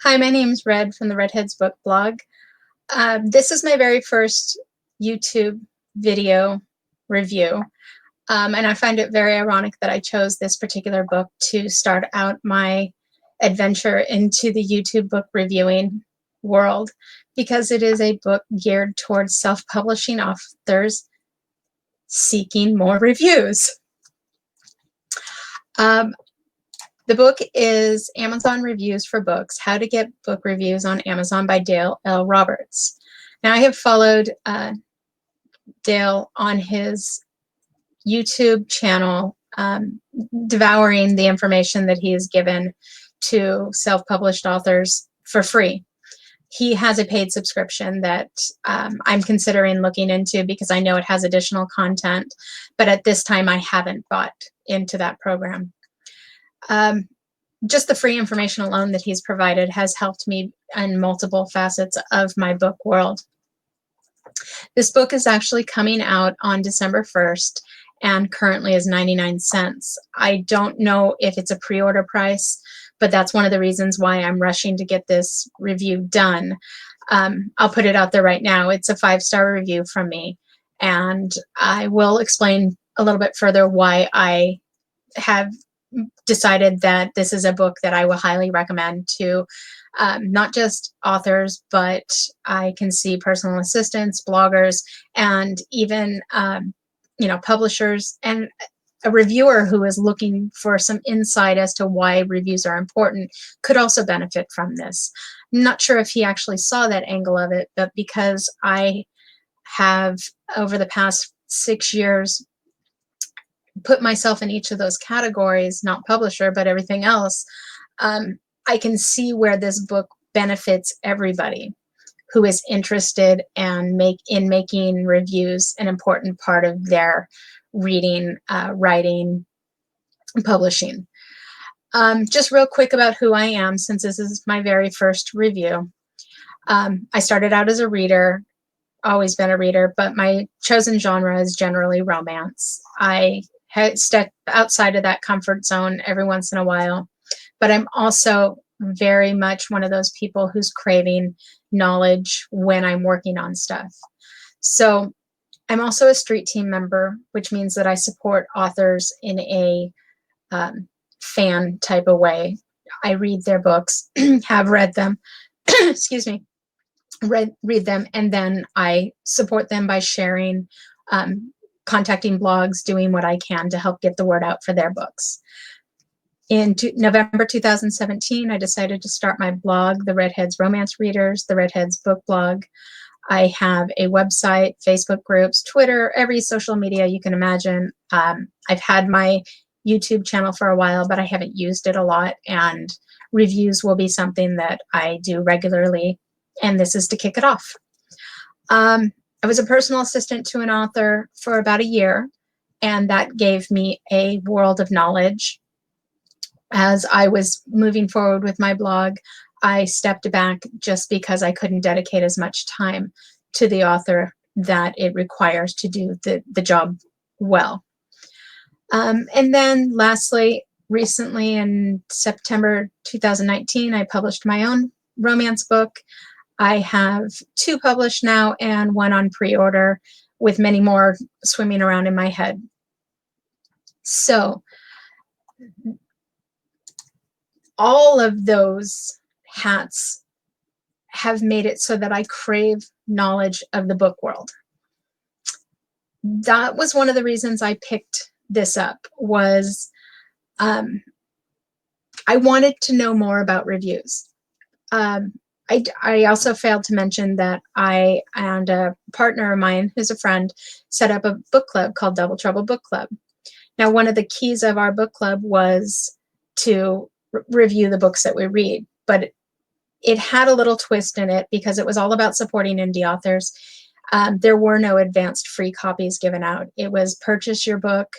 Hi, my name's Red from the Redheads Book Blog. This is my very first YouTube video review, and I find it very ironic that I chose this particular book to start out my adventure into the YouTube book reviewing world, because it is a book geared towards self-publishing authors seeking more reviews. The book is Amazon Reviews for Books, How to Get Book Reviews on Amazon by Dale L. Roberts. Now, I have followed Dale on his YouTube channel, devouring the information that he has given to self-published authors for free. He has a paid subscription that I'm considering looking into because I know it has additional content, but at this time I haven't bought into that program. Just the free information alone that he's provided has helped me in multiple facets of my book world. This book is actually coming out on December 1st and currently is 99 cents. I don't know if it's a pre-order price, but that's one of the reasons why I'm rushing to get this review done. I'll put it out there right now. It's a 5-star review from me, and I will explain a little bit further why I have decided that this is a book that I will highly recommend to not just authors, but I can see personal assistants, bloggers, and even publishers, and a reviewer who is looking for some insight as to why reviews are important could also benefit from this. I'm not sure if he actually saw that angle of it, but because I have, over the past 6 years, put myself in each of those categories, not publisher, but everything else, I can see where this book benefits everybody who is interested and in making reviews an important part of their reading, writing, and publishing. Just real quick about who I am, since this is my very first review. I started out as a reader, always been a reader, but my chosen genre is generally romance. I step outside of that comfort zone every once in a while, but I'm also very much one of those people who's craving knowledge when I'm working on stuff. So I'm also a street team member, which means that I support authors in a fan type of way. I read their books, have read them, excuse me, read them, and then I support them by sharing, contacting blogs, doing what I can to help get the word out for their books. In November 2017, I decided to start my blog, The Redheads Romance Readers, The Redheads Book Blog. I have a website, Facebook groups, Twitter, every social media you can imagine. I've had my YouTube channel for a while, but I haven't used it a lot, and reviews will be something that I do regularly, and this is to kick it off. I was a personal assistant to an author for about a year, and that gave me a world of knowledge. As I was moving forward with my blog, I stepped back just because I couldn't dedicate as much time to the author that it requires to do the job well. And then lastly, recently in September 2019, I published my own romance book. I have 2 published now and 1 on pre-order, with many more swimming around in my head. So all of those hats have made it so that I crave knowledge of the book world. That was one of the reasons I picked this up, was I wanted to know more about reviews. I also failed to mention that I and a partner of mine, who's a friend, set up a book club called Double Trouble Book Club. Now, one of the keys of our book club was to review the books that we read, but it had a little twist in it because it was all about supporting indie authors. There were no advanced free copies given out. It was purchase your book,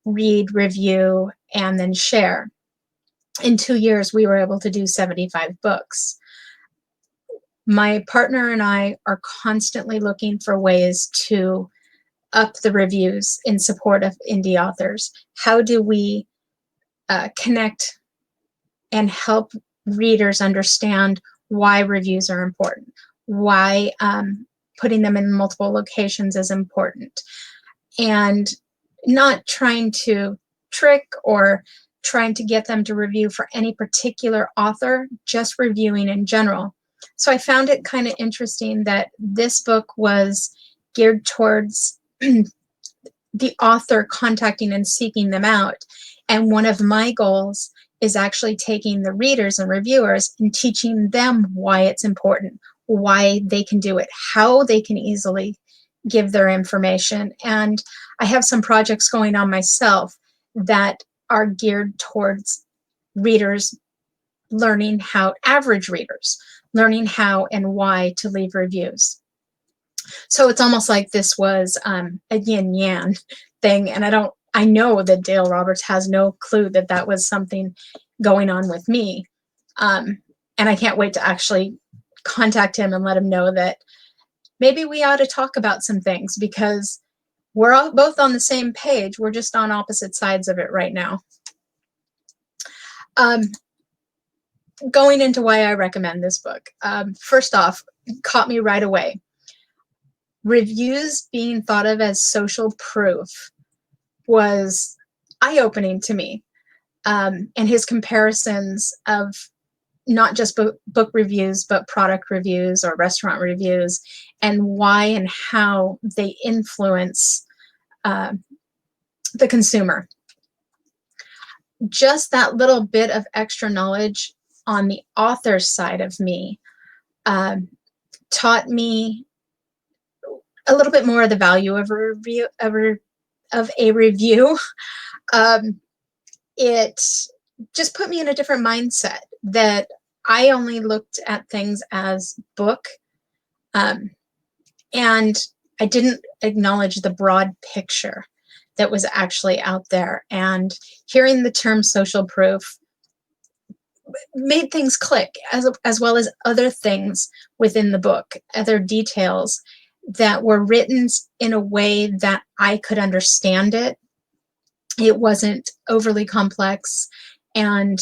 read, review, and then share. In 2 years, we were able to do 75 books. My partner and I are constantly looking for ways to up the reviews in support of indie authors. How do we connect and help readers understand why reviews are important, why putting them in multiple locations is important, and not trying to trick or trying to get them to review for any particular author, just reviewing in general. So I found it kind of interesting that this book was geared towards the author contacting and seeking them out. And one of my goals is actually taking the readers and reviewers and teaching them why it's important, why they can do it, how they can easily give their information. And I have some projects going on myself that are geared towards readers learning how, average readers, learning how and why to leave reviews. So it's almost like this was a yin-yang thing, and I know that Dale Roberts has no clue that that was something going on with me, and I can't wait to actually contact him and let him know that maybe we ought to talk about some things, because we're all both on the same page. We're just on opposite sides of it right now. Going into why I recommend this book. First off, caught me right away. Reviews being thought of as social proof was eye-opening to me. And his comparisons of not just book reviews, but product reviews or restaurant reviews, and why and how they influence the consumer. Just that little bit of extra knowledge on the author's side of me taught me a little bit more of the value of a review. It just put me in a different mindset, that I only looked at things as book, and I didn't acknowledge the broad picture that was actually out there. And hearing the term social proof made things click, as well as other things within the book, other details that were written in a way that I could understand it. It wasn't overly complex, and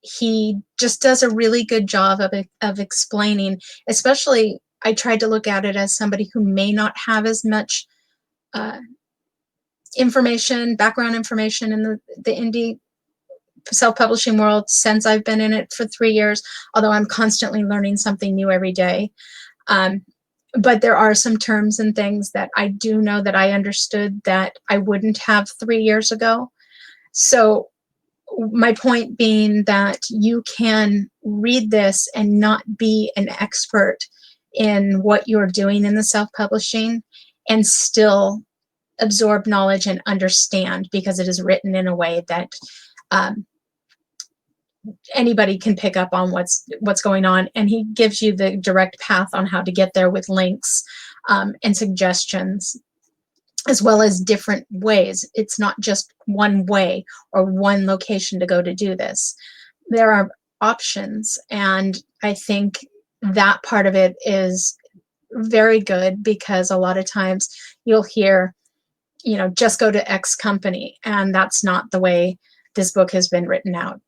he just does a really good job of explaining. Especially, I tried to look at it as somebody who may not have as much background information in the indie self-publishing world, since I've been in it for 3 years, although I'm constantly learning something new every day. But there are some terms and things that I do know that I understood that I wouldn't have 3 years ago. So my point being that you can read this and not be an expert in what you're doing in the self-publishing and still absorb knowledge and understand, because it is written in a way that anybody can pick up on what's going on, and he gives you the direct path on how to get there with links and suggestions, as well as different ways. It's not just one way or one location to go to do this. There are options, and I think that part of it is very good, because a lot of times you'll hear, just go to X company, and that's not the way this book has been written out.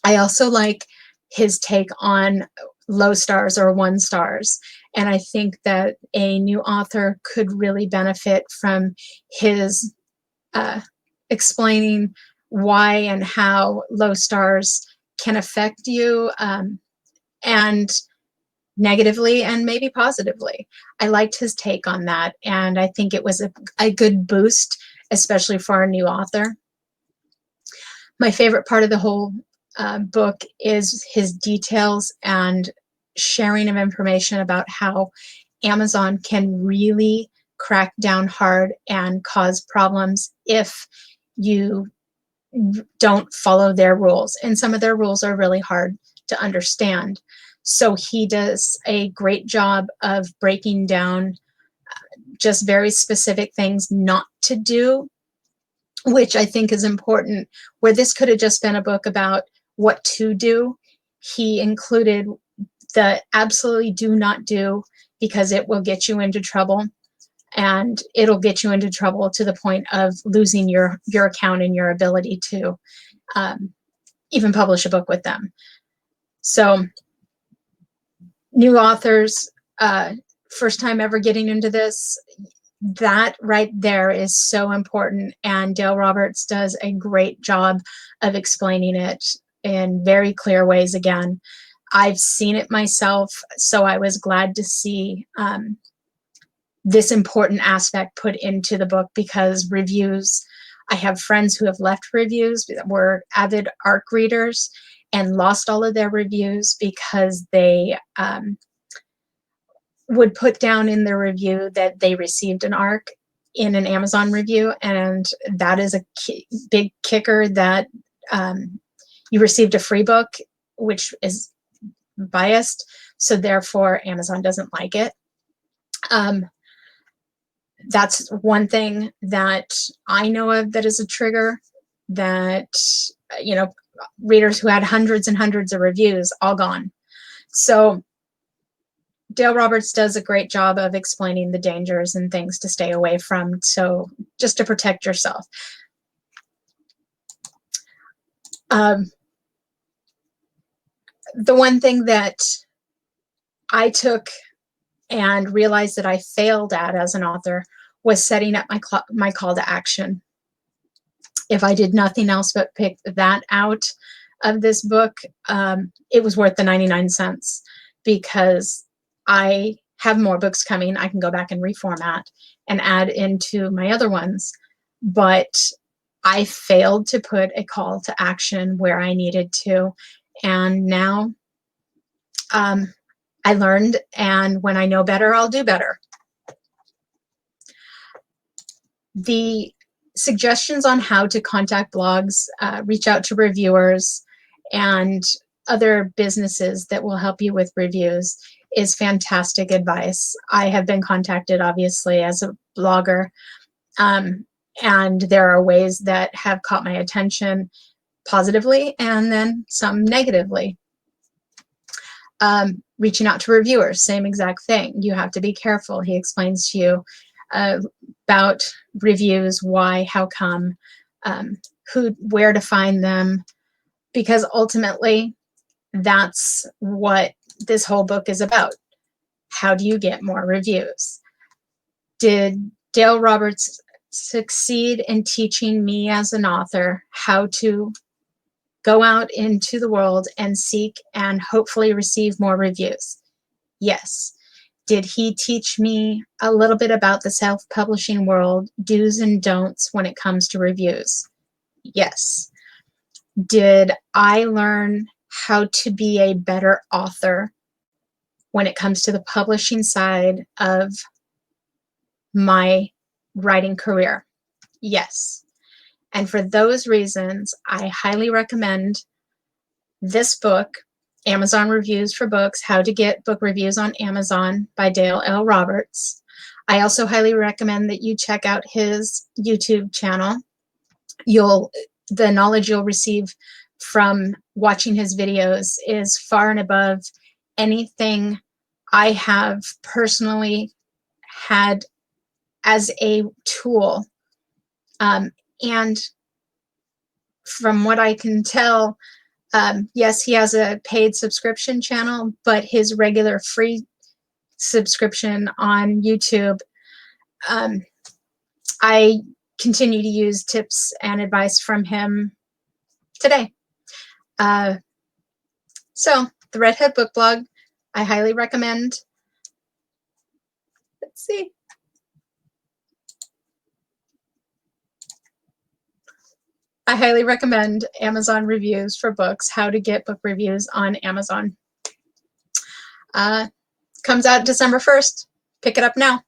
I also like his take on low stars or 1 stars. And I think that a new author could really benefit from his explaining why and how low stars can affect you, and negatively and maybe positively. I liked his take on that, and I think it was a good boost, especially for a new author. My favorite part of the whole book is his details and sharing of information about how Amazon can really crack down hard and cause problems if you don't follow their rules. And some of their rules are really hard to understand. So he does a great job of breaking down just very specific things not to do, which I think is important. Where this could have just been a book about what to do, he included the absolutely do not do, because it will get you into trouble, and it'll get you into trouble to the point of losing your account and your ability to even publish a book with them. So new authors, first time ever getting into this, that right there is so important. And Dale Roberts does a great job of explaining it in very clear ways. Again, I've seen it myself, so I was glad to see this important aspect put into the book, because reviews, I have friends who have left reviews that were avid ARC readers and lost all of their reviews because they would put down in their review that they received an ARC in an Amazon review, and that is a big kicker, that you received a free book, which is biased, so therefore Amazon doesn't like it. That's one thing that I know of that is a trigger, that, you know, readers who had hundreds and hundreds of reviews, all gone. So Dale Roberts does a great job of explaining the dangers and things to stay away from, so just to protect yourself. The one thing that I took and realized that I failed at as an author was setting up my call to action. If I did nothing else but pick that out of this book, it was worth the 99 cents, because I have more books coming. I can go back and reformat and add into my other ones, but I failed to put a call to action where I needed to. And now I learned, and when I know better, I'll do better. The suggestions on how to contact blogs, reach out to reviewers, and other businesses that will help you with reviews is fantastic advice. I have been contacted, obviously, as a blogger, and there are ways that have caught my attention positively and then some negatively. Reaching out to reviewers, same exact thing. You have to be careful. He explains to you about reviews, why, how come, where to find them, because ultimately that's what this whole book is about. How do you get more reviews? Did Dale Roberts succeed in teaching me as an author how to go out into the world and seek and hopefully receive more reviews? Yes. Did he teach me a little bit about the self-publishing world, do's and don'ts when it comes to reviews? Yes. Did I learn how to be a better author when it comes to the publishing side of my writing career? Yes. And for those reasons, I highly recommend this book, Amazon Reviews for Books, How to Get Book Reviews on Amazon by Dale L. Roberts. I also highly recommend that you check out his YouTube channel. The knowledge you'll receive from watching his videos is far and above anything I have personally had as a tool. And from what I can tell, yes, he has a paid subscription channel, but his regular free subscription on YouTube, I continue to use tips and advice from him today. So the Redhead Book Blog, I highly recommend. Let's see. I highly recommend Amazon Reviews for Books, How to Get Book Reviews on Amazon. Comes out December 1st. Pick it up now.